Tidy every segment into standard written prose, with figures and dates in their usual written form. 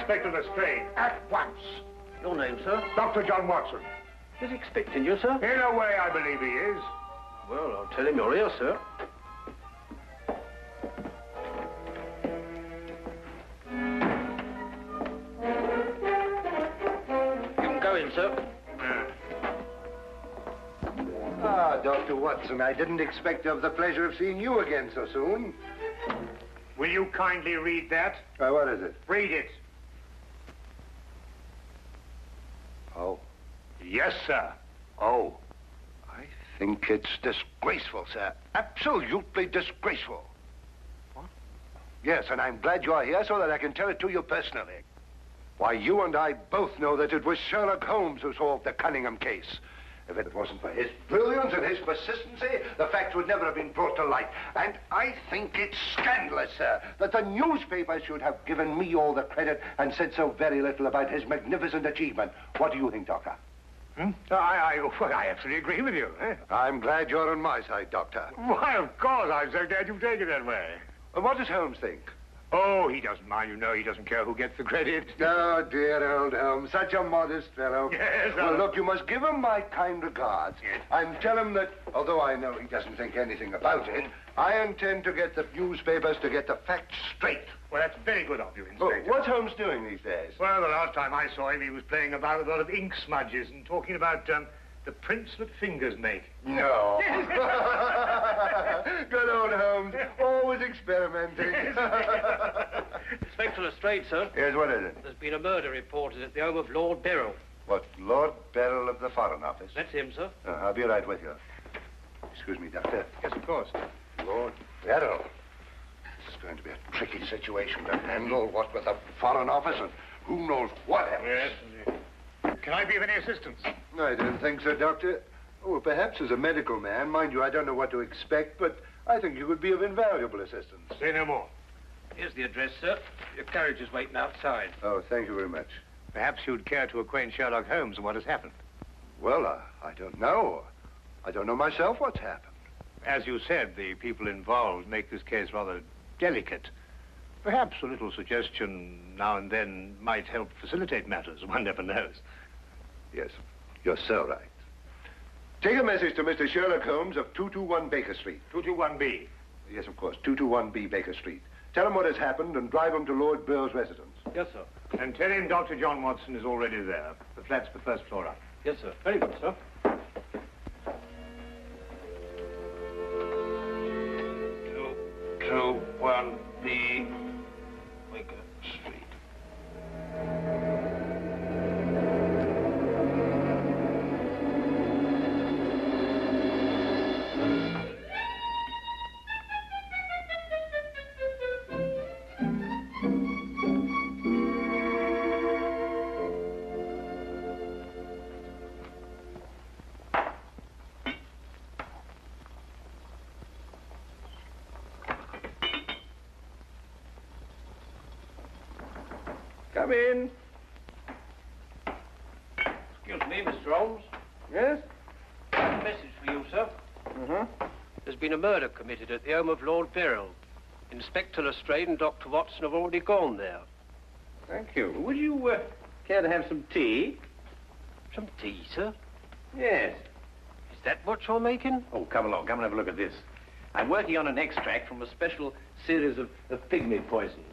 Inspector Lestrade, at once. Your name, sir? Dr. John Watson. Is he expecting you, sir? In a way, I believe he is. Well, I'll tell him you're here, sir. You can go in, sir. Ah, Dr. Watson, I didn't expect to have the pleasure of seeing you again so soon. Will you kindly read that? What is it? Read it. Oh. Yes, sir. Oh. I think it's disgraceful, sir. Absolutely disgraceful. What? Yes, and I'm glad you're here so that I can tell it to you personally. Why, you and I both know that it was Sherlock Holmes who solved the Cunningham case. If it wasn't for his brilliance and his persistency, the facts would never have been brought to light. And I think it's scandalous, sir, that the newspapers should have given me all the credit and said so very little about his magnificent achievement. What do you think, Doctor? I absolutely agree with you. Eh? I'm glad you're on my side, Doctor. Why, of course. I'm so glad you've taken it that way. What does Holmes think? Oh, he doesn't mind. You know, he doesn't care who gets the credit. Oh, dear old Holmes, such a modest fellow. Yes, well, look, you must give him my kind regards. Yes. And tell him that, although I know he doesn't think anything about it, I intend to get the newspapers to get the facts straight. Well, that's very good of you, Inspector. What's Holmes doing these days? Well, the last time I saw him, he was playing about with a lot of ink smudges and talking about the prints that fingers make. No. Good old Holmes, always experimenting. Inspector Lestrade, sir. Yes, what is it? There's been a murder reported at the home of Lord Beryl. What, Lord Beryl of the Foreign Office? That's him, sir. I'll be right with you. Excuse me, Doctor. Yes, of course. Lord Beryl. This is going to be a tricky situation to handle, what with the Foreign Office and who knows what else. Yes. Can I be of any assistance? I don't think so, Doctor. Oh, perhaps as a medical man. Mind you, I don't know what to expect, but I think you would be of invaluable assistance. Say no more. Here's the address, sir. Your carriage is waiting outside. Oh, thank you very much. Perhaps you'd care to acquaint Sherlock Holmes with what has happened. Well, I don't know. I don't know myself what's happened. As you said, the people involved make this case rather delicate. Perhaps a little suggestion now and then might help facilitate matters. One never knows. Yes, you're so right. Take a message to Mr. Sherlock Holmes of 221 Baker Street. 221B. Yes, of course, 221B Baker Street. Tell him what has happened and drive him to Lord Beryl's residence. Yes, sir. And tell him Dr. John Watson is already there. The flat's the first floor up. Yes, sir. Very good, sir. 221B Baker Street. Come in. Excuse me, Mr. Holmes. Yes? A message for you, sir. Mm-hmm. There's been a murder committed at the home of Lord Beryl. Inspector Lestrade and Dr. Watson have already gone there. Thank you. Would you care to have some tea? Some tea, sir? Yes. Is that what you're making? Oh, come along. Come and have a look at this. I'm working on an extract from a special series of pygmy poisons.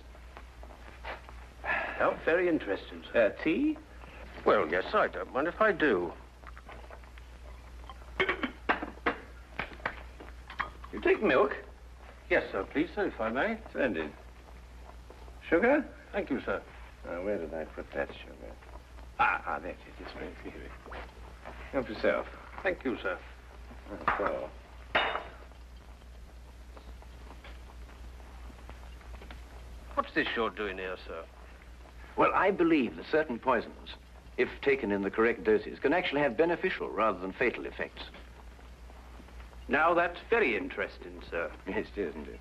How very interesting, sir. Tea? Well, yes, I don't mind if I do. You take milk? Yes, sir, please, sir, if I may. Splendid. Sugar? Thank you, sir. Where did I put that sugar? Ah, that's it. It's right here. Help yourself. Thank you, sir. So. What's this you're doing here, sir? Well, I believe that certain poisons, if taken in the correct doses, can actually have beneficial rather than fatal effects. Now, that's very interesting, sir. Yes, isn't it?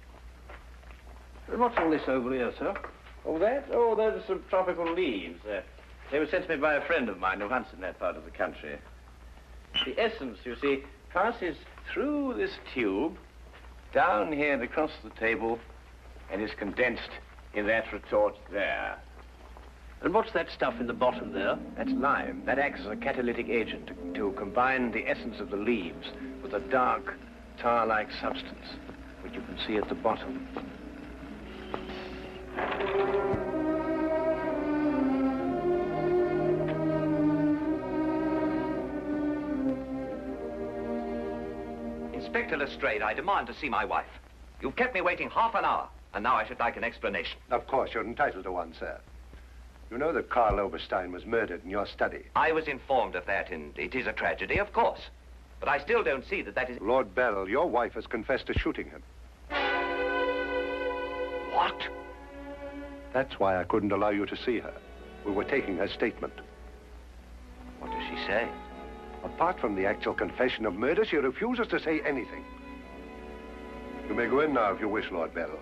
What's all this over here, sir? Oh, that? Oh, those are some tropical leaves. They were sent to me by a friend of mine who hunts in that part of the country. The essence, you see, passes through this tube, down here and across the table, and is condensed in that retort there. And what's that stuff in the bottom there? That's lime. That acts as a catalytic agent to combine the essence of the leaves with a dark, tar-like substance, which you can see at the bottom. Inspector Lestrade, I demand to see my wife. You've kept me waiting half an hour, and now I should like an explanation. Of course, you're entitled to one, sir. You know that Karl Oberstein was murdered in your study. I was informed of that, and it is a tragedy, of course. But I still don't see that that is... Lord Beryl, your wife has confessed to shooting him. What? That's why I couldn't allow you to see her. We were taking her statement. What does she say? Apart from the actual confession of murder, she refuses to say anything. You may go in now if you wish, Lord Beryl.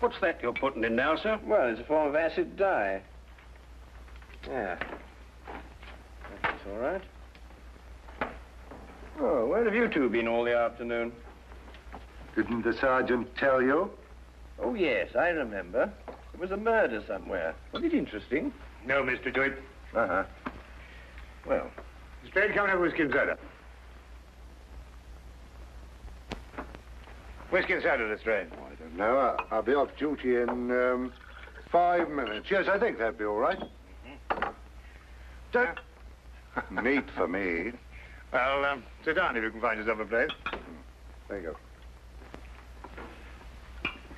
What's that you're putting in now, sir? Well, it's a form of acid dye. Yeah. That's all right. Oh, where have you two been all the afternoon? Didn't the sergeant tell you? Oh, yes, I remember. It was a murder somewhere. Was it interesting? No, Mr. Dewitt. Uh-huh. Well, Straight come and have whiskey and soda. Whiskey and soda, Lestrade. Oh, I don't know. I'll be off duty in 5 minutes. Yes, I think that'd be all right. Neat for me. Well, sit down if you can find yourself a place. There you go.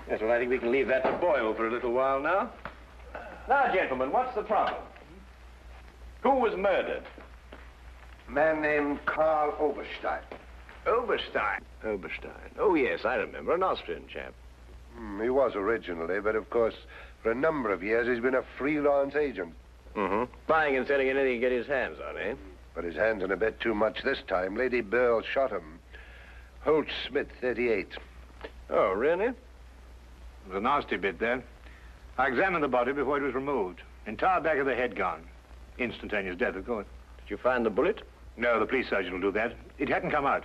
yes, well, I think we can leave that to boil for a little while now. Now, gentlemen, what's the problem? Who was murdered? A man named Karl Oberstein. Oberstein. Oberstein. Oh, yes, I remember. An Austrian chap. He was originally, but of course, for a number of years, he's been a freelance agent. Mm-hmm. Buying and selling anything he can get his hands on, eh? But his hands in a bit too much this time. Lady Burl shot him. Holt Smith, 38. Oh, really? It was a nasty bit there. I examined the body before it was removed. Entire back of the head gone. Instantaneous death, of course. Did you find the bullet? No, the police surgeon will do that. It hadn't come out.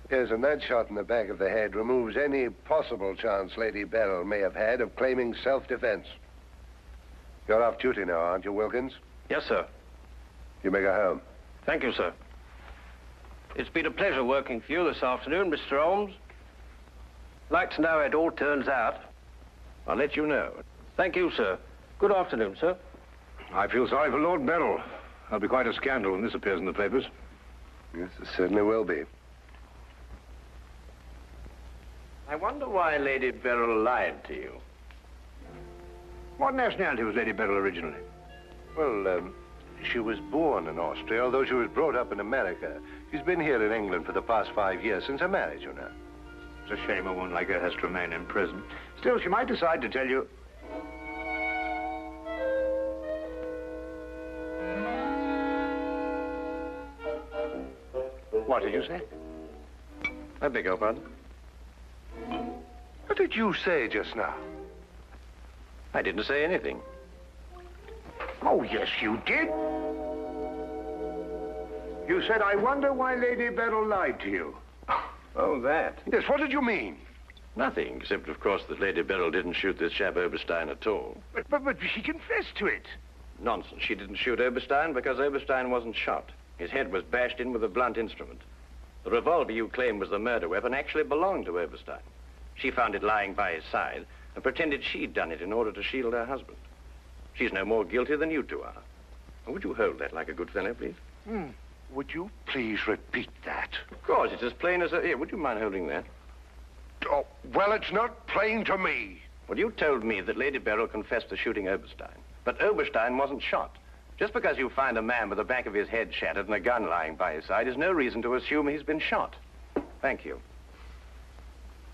Yes, and that shot in the back of the head removes any possible chance Lady Beryl may have had of claiming self-defense. You're off duty now, aren't you, Wilkins? Yes, sir. You may go home. Thank you, sir. It's been a pleasure working for you this afternoon, Mr. Holmes. Like to know how it all turns out. I'll let you know. Thank you, sir. Good afternoon, sir. I feel sorry for Lord Beryl. There'll be quite a scandal when this appears in the papers. Yes, it certainly will be. I wonder why Lady Beryl lied to you. What nationality was Lady Beryl originally? Well, she was born in Austria, although she was brought up in America. She's been here in England for the past 5 years, since her marriage, you know. It's a shame a woman like her has to remain in prison. Still, she might decide to tell you... What did you say? I beg your pardon? What did you say just now? I didn't say anything. Oh, yes, you did. You said, I wonder why Lady Beryl lied to you. Oh, that. Yes, what did you mean? Nothing, except, of course, that Lady Beryl didn't shoot this chap Oberstein at all. But she confessed to it. Nonsense. She didn't shoot Oberstein because Oberstein wasn't shot. His head was bashed in with a blunt instrument. The revolver you claim was the murder weapon actually belonged to Oberstein. She found it lying by his side and pretended she'd done it in order to shield her husband. She's no more guilty than you two are. Would you hold that like a good fellow, please? Would you please repeat that? Of course, it's as plain as a... Here, would you mind holding that? Oh, well, it's not plain to me. Well, you told me that Lady Beryl confessed to shooting Oberstein. But Oberstein wasn't shot. Just because you find a man with the back of his head shattered and a gun lying by his side is no reason to assume he's been shot. Thank you.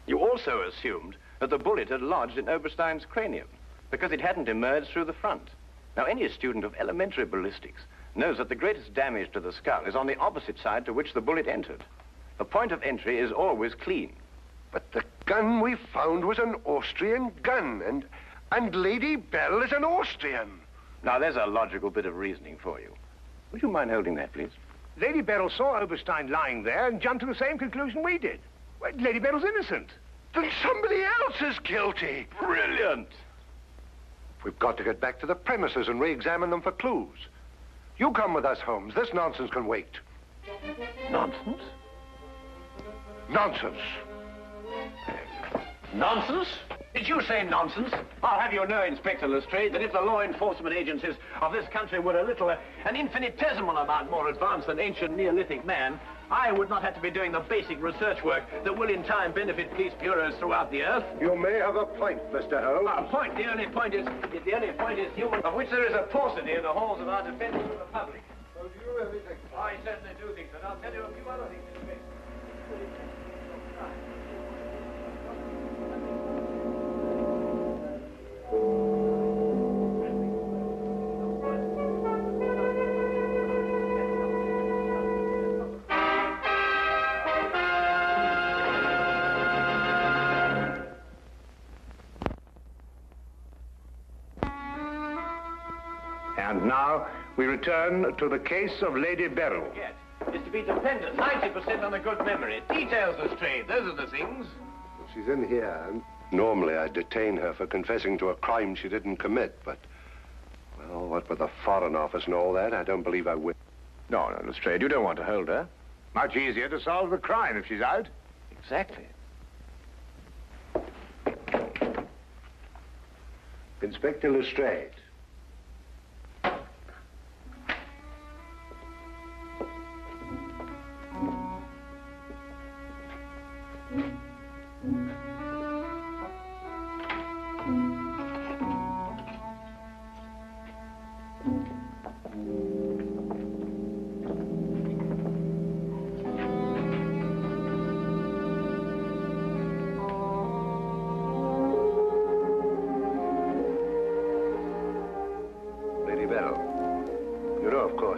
You also assumed that the bullet had lodged in Oberstein's cranium because it hadn't emerged through the front. Now, any student of elementary ballistics knows that the greatest damage to the skull is on the opposite side to which the bullet entered. The point of entry is always clean. But the gun we found was an Austrian gun, and Lady Bell is an Austrian. Now, there's a logical bit of reasoning for you. Would you mind holding that, please? Lady Beryl saw Oberstein lying there and jumped to the same conclusion we did. Well, Lady Beryl's innocent. Then somebody else is guilty. Brilliant! We've got to get back to the premises and re-examine them for clues. You come with us, Holmes. This nonsense can wait. Nonsense? Nonsense. Nonsense? Did you say nonsense? I'll have you know, Inspector Lestrade, that if the law enforcement agencies of this country were a little, an infinitesimal amount more advanced than ancient Neolithic man, I would not have to be doing the basic research work that will in time benefit police bureaus throughout the earth. You may have a point, Mr. Holmes. A point? The only point is human, of which there is a paucity in the halls of our defense of the public. So do you really think so? I certainly do think so. And I'll tell you a few other things, Inspector. And now we return to the case of Lady Beryl. Yes, is to be dependent 90% on a good memory. Details, Lestrade, those are the things. She's in here. Normally I'd detain her for confessing to a crime she didn't commit, but... well, what with the Foreign Office and all that, I don't believe I will. No, Lestrade, you don't want to hold her. Much easier to solve the crime if she's out. Exactly. Inspector Lestrade.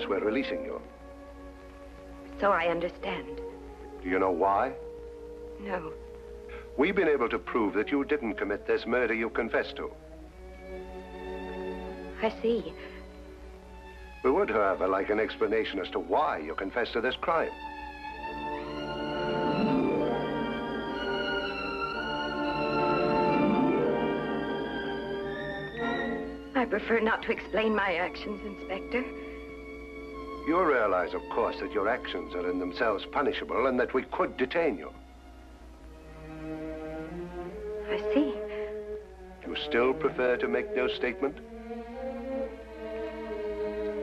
We're releasing you. So I understand. Do you know why? No. We've been able to prove that you didn't commit this murder you confessed to. I see. We would, however, like an explanation as to why you confessed to this crime. I prefer not to explain my actions, Inspector. You realize, of course, that your actions are in themselves punishable and that we could detain you. I see. You still prefer to make no statement?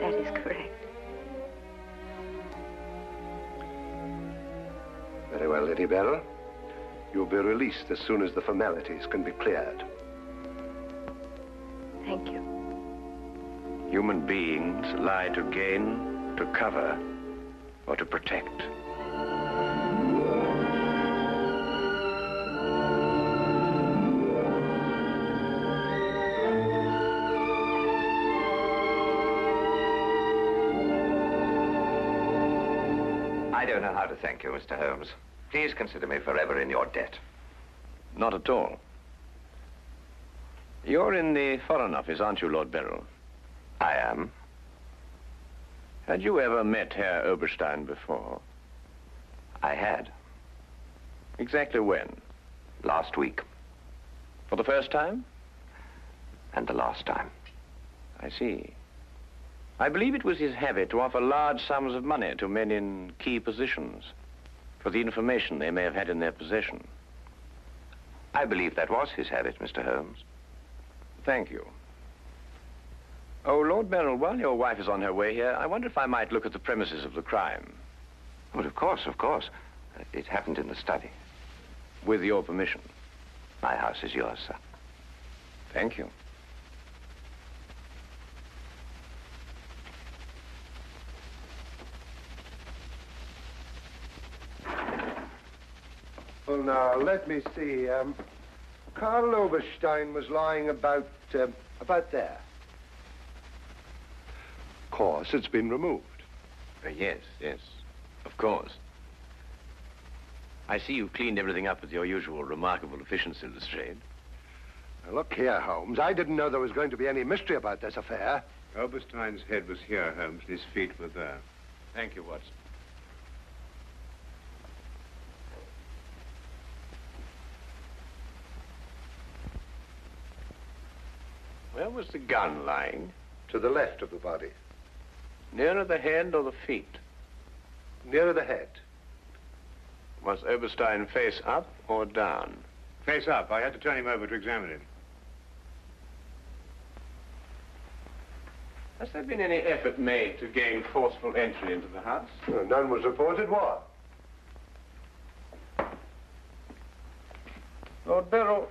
That is correct. Very well, Lady Beryl. You'll be released as soon as the formalities can be cleared. Thank you. Human beings lie to gain, to cover, or to protect. I don't know how to thank you, Mr. Holmes. Please consider me forever in your debt. Not at all. You're in the Foreign Office, aren't you, Lord Beryl? I am. Had you ever met Herr Oberstein before? I had. Exactly when? Last week. For the first time? And the last time. I see. I believe it was his habit to offer large sums of money to men in key positions for the information they may have had in their possession. I believe that was his habit, Mr. Holmes. Thank you. Oh, Lord Beryl, while your wife is on her way here, I wonder if I might look at the premises of the crime. Well, of course, of course. It happened in the study. With your permission. My house is yours, sir. Thank you. Well, now, let me see. Karl Oberstein was lying about there. Of course, it's been removed. Yes, of course. I see you've cleaned everything up with your usual remarkable efficiency, Lestrade. Now, look here, Holmes. I didn't know there was going to be any mystery about this affair. Oberstein's head was here, Holmes, and his feet were there. Thank you, Watson. Where was the gun lying? To the left of the body. Nearer the head or the feet? Nearer the head. Was Oberstein face up or down? Face up. I had to turn him over to examine him. Has there been any effort made to gain forceful entry into the house? Well, none was reported. Why? Lord Beryl,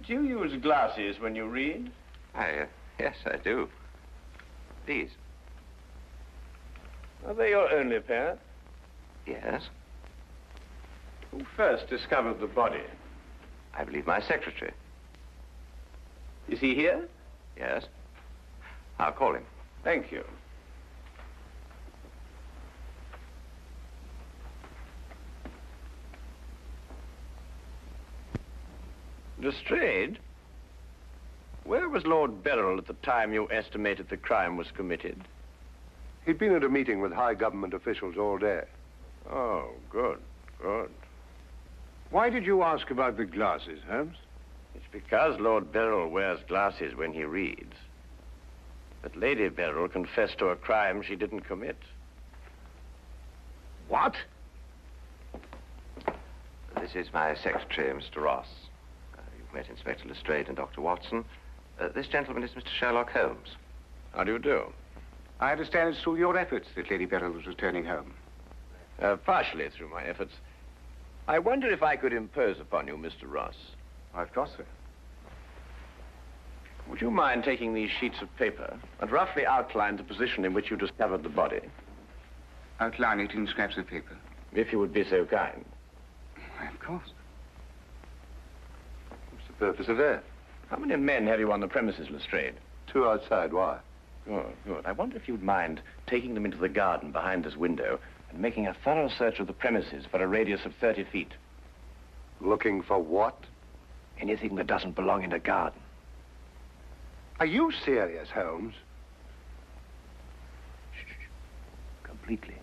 do you use glasses when you read? Yes, I do. These? Are they your only pair? Yes. Who first discovered the body? I believe my secretary. Is he here? Yes. I'll call him. Thank you. Lestrade, where was Lord Beryl at the time you estimated the crime was committed? He'd been at a meeting with high government officials all day. Oh, good. Why did you ask about the glasses, Holmes? It's because Lord Beryl wears glasses when he reads that Lady Beryl confessed to a crime she didn't commit. What? This is my secretary, Mr. Ross. You've met Inspector Lestrade and Dr. Watson. This gentleman is Mr. Sherlock Holmes. How do you do? I understand it's through your efforts that Lady Beryl was returning home. Partially through my efforts. I wonder if I could impose upon you, Mr. Ross. Of course, sir. Would you mind taking these sheets of paper and roughly outline the position in which you discovered the body? Outline it in scraps of paper. If you would be so kind. Why, of course. What's the purpose of that? How many men have you on the premises, Lestrade? 2 outside. Why? Good. I wonder if you'd mind taking them into the garden behind this window and making a thorough search of the premises for a radius of 30 feet. Looking for what? Anything that doesn't belong in a garden. Are you serious, Holmes? Shh. Completely.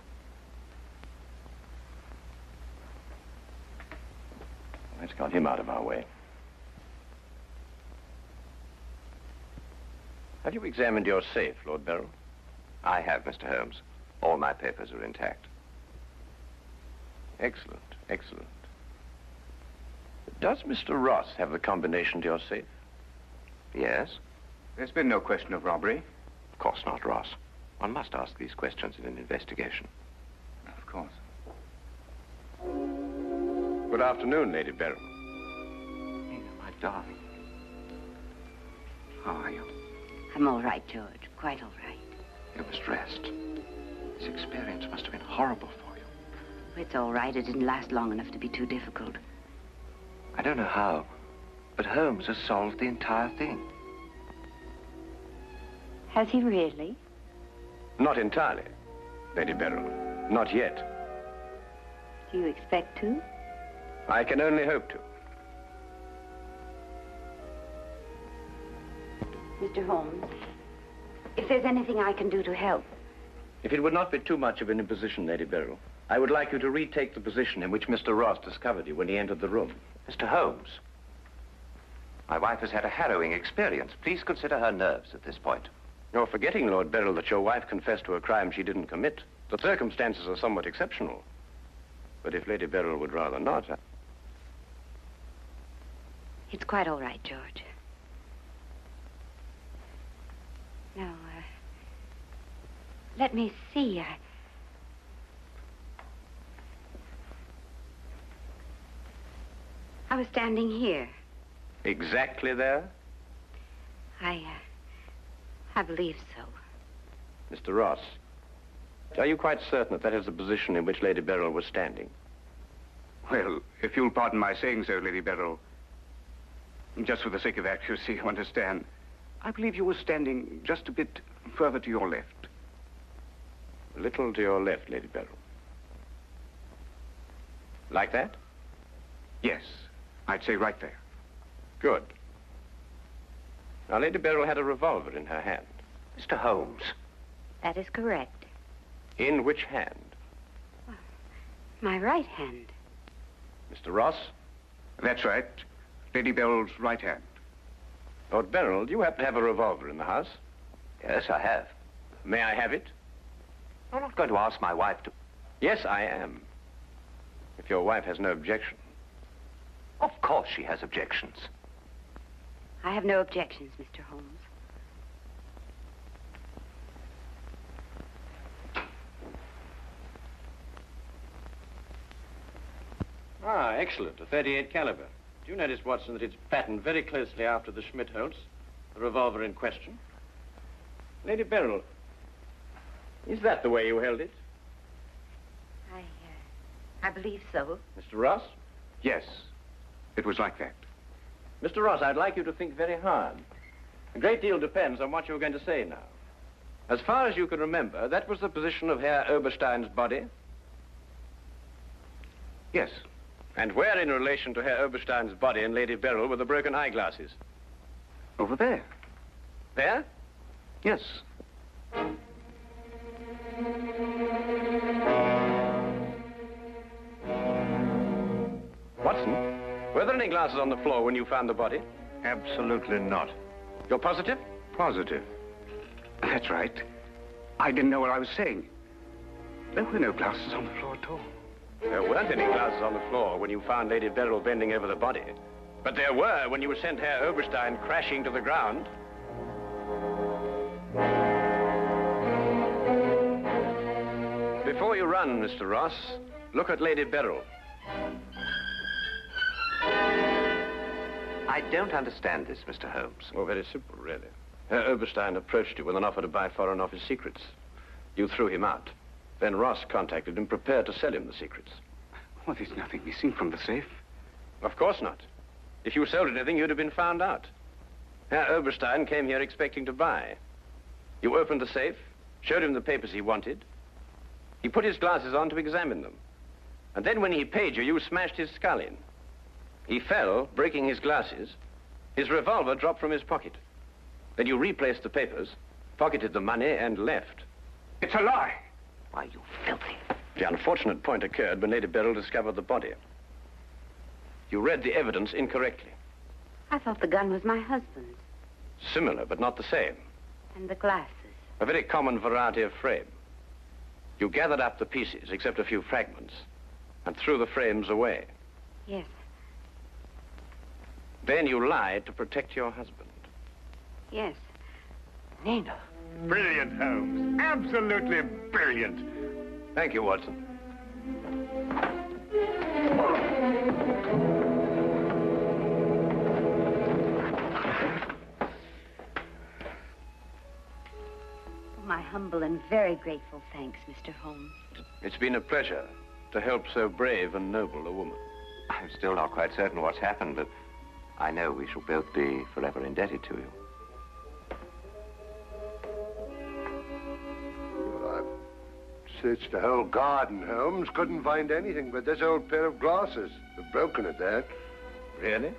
Let's count him out of our way. Have you examined your safe, Lord Beryl? I have, Mr. Holmes. All my papers are intact. Excellent. Does Mr. Ross have the combination to your safe? Yes? There's been no question of robbery. Of course not, Ross. One must ask these questions in an investigation. Of course. Good afternoon, Lady Beryl. Nina, my darling. How are you? I'm all right, George. Quite all right. You must rest. This experience must have been horrible for you. It's all right. It didn't last long enough to be too difficult. I don't know how, but Holmes has solved the entire thing. Has he really? Not entirely, Lady Beryl. Not yet. Do you expect to? I can only hope to. Mr. Holmes, if there's anything I can do to help. If it would not be too much of an imposition, Lady Beryl, I would like you to retake the position in which Mr. Ross discovered you when he entered the room. Mr. Holmes, my wife has had a harrowing experience. Please consider her nerves at this point. You're forgetting, Lord Beryl, that your wife confessed to a crime she didn't commit. The circumstances are somewhat exceptional. But if Lady Beryl would rather not... It's quite all right, George. Now, let me see. I was standing here. Exactly there? I believe so. Mr. Ross, are you quite certain that that is the position in which Lady Beryl was standing? Well, if you'll pardon my saying so, Lady Beryl, just for the sake of accuracy, you understand, I believe you were standing just a bit further to your left. A little to your left, Lady Beryl. Like that? Yes, I'd say right there. Good. Now, Lady Beryl had a revolver in her hand. Mr. Holmes. That is correct. In which hand? My right hand. Mr. Ross? That's right. Lady Beryl's right hand. Lord Beryl, do you happen to have a revolver in the house? Yes, I have. May I have it? I'm not going to ask my wife to... Yes, I am. If your wife has no objection. Of course she has objections. I have no objections, Mr. Holmes. Ah, excellent. A .38 caliber. Do you notice, Watson, that it's patterned very closely after the Schmidt-Holtz, the revolver in question? Lady Beryl, is that the way you held it? I believe so. Mr. Ross? Yes, it was like that. Mr. Ross, I'd like you to think very hard. A great deal depends on what you're going to say now. As far as you can remember, that was the position of Herr Oberstein's body? Yes. And where in relation to Herr Oberstein's body and Lady Beryl were the broken eyeglasses? Over there. There? Yes. Watson, were there any glasses on the floor when you found the body? Absolutely not. You're positive? Positive. That's right. I didn't know what I was saying. There were no glasses on the floor at all. There weren't any glasses on the floor when you found Lady Beryl bending over the body. But there were when you sent Herr Oberstein crashing to the ground. Before you run, Mr. Ross, look at Lady Beryl. I don't understand this, Mr. Holmes. Oh, very simple, really. Herr Oberstein approached you with an offer to buy Foreign Office secrets. You threw him out. Then Ross contacted him, prepared to sell him the secrets. Well, there's nothing missing from the safe. Of course not. If you sold anything, you'd have been found out. Herr Oberstein came here expecting to buy. You opened the safe, showed him the papers he wanted. He put his glasses on to examine them. And then when he paid you, you smashed his skull in. He fell, breaking his glasses. His revolver dropped from his pocket. Then you replaced the papers, pocketed the money, and left. It's a lie. Why, you filthy... The unfortunate point occurred when Lady Beryl discovered the body. You read the evidence incorrectly. I thought the gun was my husband's. Similar, but not the same. And the glasses. A very common variety of frame. You gathered up the pieces, except a few fragments, and threw the frames away. Yes. Then you lied to protect your husband. Yes. Nina. Brilliant, Holmes. Absolutely brilliant. Thank you, Watson. My humble and very grateful thanks, Mr. Holmes. It's been a pleasure to help so brave and noble a woman. I'm still not quite certain what's happened, but I know we shall both be forever indebted to you. Searched the whole garden, Holmes. Couldn't find anything but this old pair of glasses. They've broken at that. Really?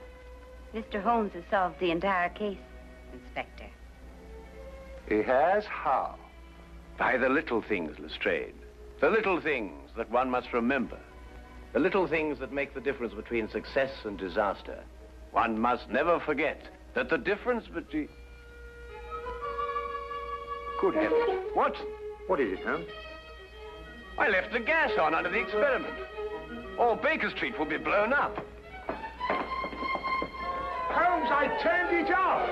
Mr. Holmes has solved the entire case, Inspector. He has? How? By the little things, Lestrade. The little things that one must remember. The little things that make the difference between success and disaster. One must never forget that the difference between... Good heavens. Watson. What is it, Holmes? I left the gas on under the experiment. All Baker Street will be blown up. Holmes, I turned it off.